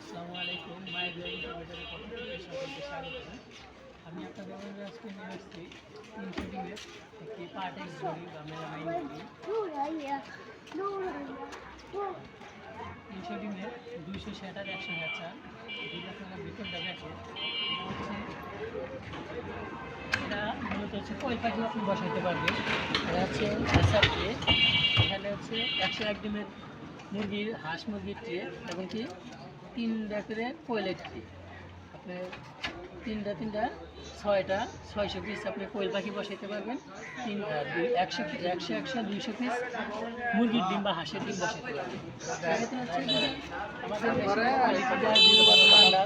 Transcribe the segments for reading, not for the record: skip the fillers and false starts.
আসসালামু আলাইকুম। মাই বিয়ারিং কম্পিউটারের পক্ষ থেকে সকলকে স্বাগত। আমি আপনাদের মাঝে আজকে নিয়ে আসছি 300 ডিমের একটি পার্টেক্স ঘড়ি বা মেলামাইন ঘড়ি। 300 ডিমের 200 শ্যাটার 100 হ্যাচার। যদি আপনারা ভিতরটা দেখেন, এটা মূলত হচ্ছে কয়েল পাখি আপনি বসাইতে পারবেন। এটা হচ্ছে হ্যাচার ট্রে, এখানে হচ্ছে 101 ডিমের মুরগির হাঁস মুরগির ট্রে এবং কি 3টা করে কোয়েলের ট্রে। আপনি তিনটা 600 পিস আপনি কোয়েল পাখি বসাইতে পারবেন। 100 200 পিস মুরগির ডিম বা হাঁসের ডিম বসাইতে পারবেন। সেক্ষেত্রে হচ্ছে যদি আমাদের দেশের কোয়ালিটিটা গুণগত মানটা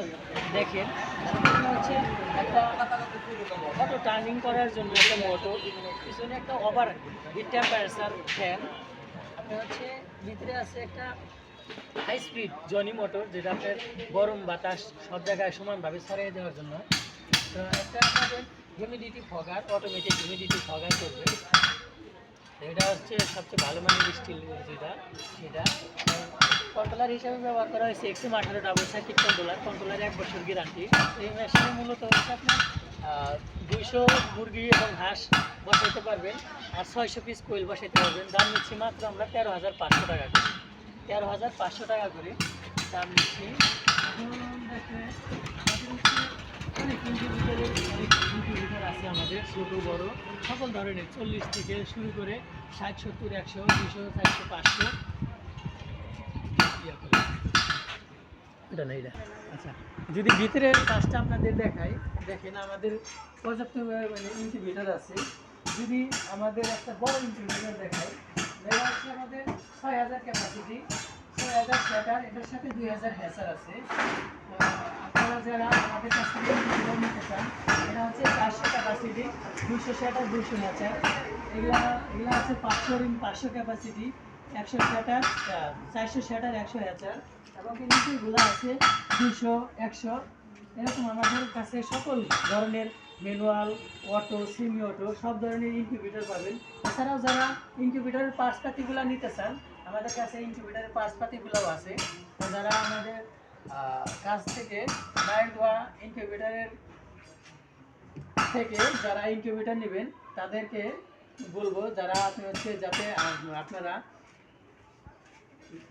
দেখেন, সেটা হচ্ছে একটা অটো টার্নিং করার জন্য একটা মোটর, পিছনে একটা ওভার হিট টেম্পারেচার ফ্যান, আপনার হচ্ছে ভিতরে আছে একটা হাই স্পিড জনি মোটর, যেটা আপনার গরম বাতাস সব জায়গায় সমানভাবে ছড়িয়ে দেওয়ার জন্য। তো একটা আমাদের humidity fogger, automatic humidity fogger করবে। এটা হচ্ছে সবচেয়ে ভালো মানের স্টিল, যেটা সেটা কন্ট্রোলার হিসাবে ব্যবহার করা হয়েছে XM18 ডাবল সার্কিট কন্ট্রোলার 1 বছর গ্যারান্টি। এই মেশিনে মূলত হচ্ছে আপনার 200 মুরগি এবং হাঁস বসাইতে পারবেন আর 600 পিস কোয়েল বসাইতে পারবেন। দাম নিচ্ছি মাত্র আমরা 13,500 টাকা করে। 13,500 টাকা করে দাম নিচ্ছি। অনেক ইনকিউবেটর আছে আমাদের, ছোটো বড় সকল ধরনের, 40 থেকে শুরু করে 60, 70, 100, 200, 400, 500 এটা না এটা। আচ্ছা, যদি ভিতরের কাজটা আপনাদের দেখাই, দেখেন আমাদের পর্যাপ্ত মানে ইনকিউবেটর আছে। যদি আমাদের একটা বড় ইনকিউবেটর দেখাই, এটা হচ্ছে আমাদের 6000 ক্যাপাসিটি, 6000 শ্যাটার, এটার সাথে 2000 হ্যাচার আছে। আপনারা যারা আমাদের কাছ থেকে ইনকিউবেটর নিতে চান, এটা হচ্ছে 400 ক্যাপাসিটি, 200 শ্যাটার, 200 হ্যাচার। এগুলা হচ্ছে 500 ক্যাপাসিটি, 100 শ্যাটার, 400 শ্যাটার, 100 হ্যাচার, এবং নিচেগুলো আছে 200, 100। এরকম আমাদের কাছে সকল ধরনের ম্যানুয়াল, অটো, সেমি অটো সব ধরনের ইনকিউবেটর পাবেন। এছাড়াও যারা ইনকিউবেটরের পার্টসপাতিগুলো নিতে চান, আমাদের কাছে ইনকিউবেটরের পার্টসপাতিগুলোও আছে। তো যারা আমাদের কাছ থেকে মায়ের দোয়া ইনকিউবেটরের থেকে যারা ইনকিউবেটর নেবেন, তাদেরকে বলবো যারা আপনি হচ্ছে যাতে আপনারা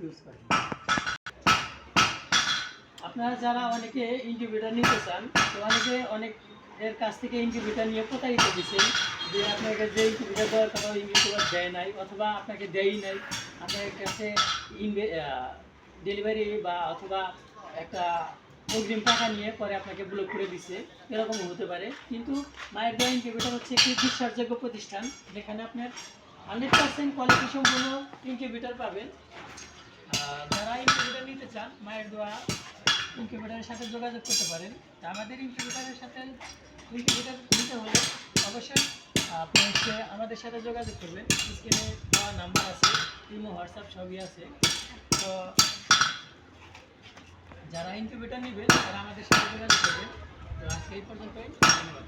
ইউজ করেন। আপনারা যারা অনেকে ইনকিউবেটর নিতে চান, তো অনেকের কাছ থেকে ইনকিউবেটর নিয়ে প্রতারিত দিচ্ছেন যে আপনাকে যে ইনকিউবেটর দেওয়ার কথা ইনকিউবেটর দেয় নাই, অথবা আপনাকে দেয়ই নাই, আপনার কাছে ডেলিভারি বা অথবা একটা অগ্রিম টাকা নিয়ে পরে আপনাকে ব্লক করে দিচ্ছে, এরকমও হতে পারে। কিন্তু মায়ের দোয়া ইনকিউবেটর হচ্ছে একটি বিশ্বাসযোগ্য প্রতিষ্ঠান, যেখানে আপনার 100% কোয়ালিটি সম্পূর্ণ ইনকিউবেটর পাবেন। যারা ইনকিউবেটর নিতে চান, মায়ের দোয়া ইনকিউবেটরের সাথে যোগাযোগ করতে পারেন। আমাদের ইনকিউবেটরের সাথে ইনকিউবেটর নিতে হলে অবশ্যই আপনি হচ্ছে আমাদের সাথে যোগাযোগ করবেন। স্ক্রিনে দেওয়া নাম্বার আছে, ইমো, হোয়াটসঅ্যাপ সবই আছে। তো যারা ইনকিউবেটর নেবেন তারা আমাদের সাথে যোগাযোগ করবেন। তো আজকে এই পর্যন্তই, ধন্যবাদ।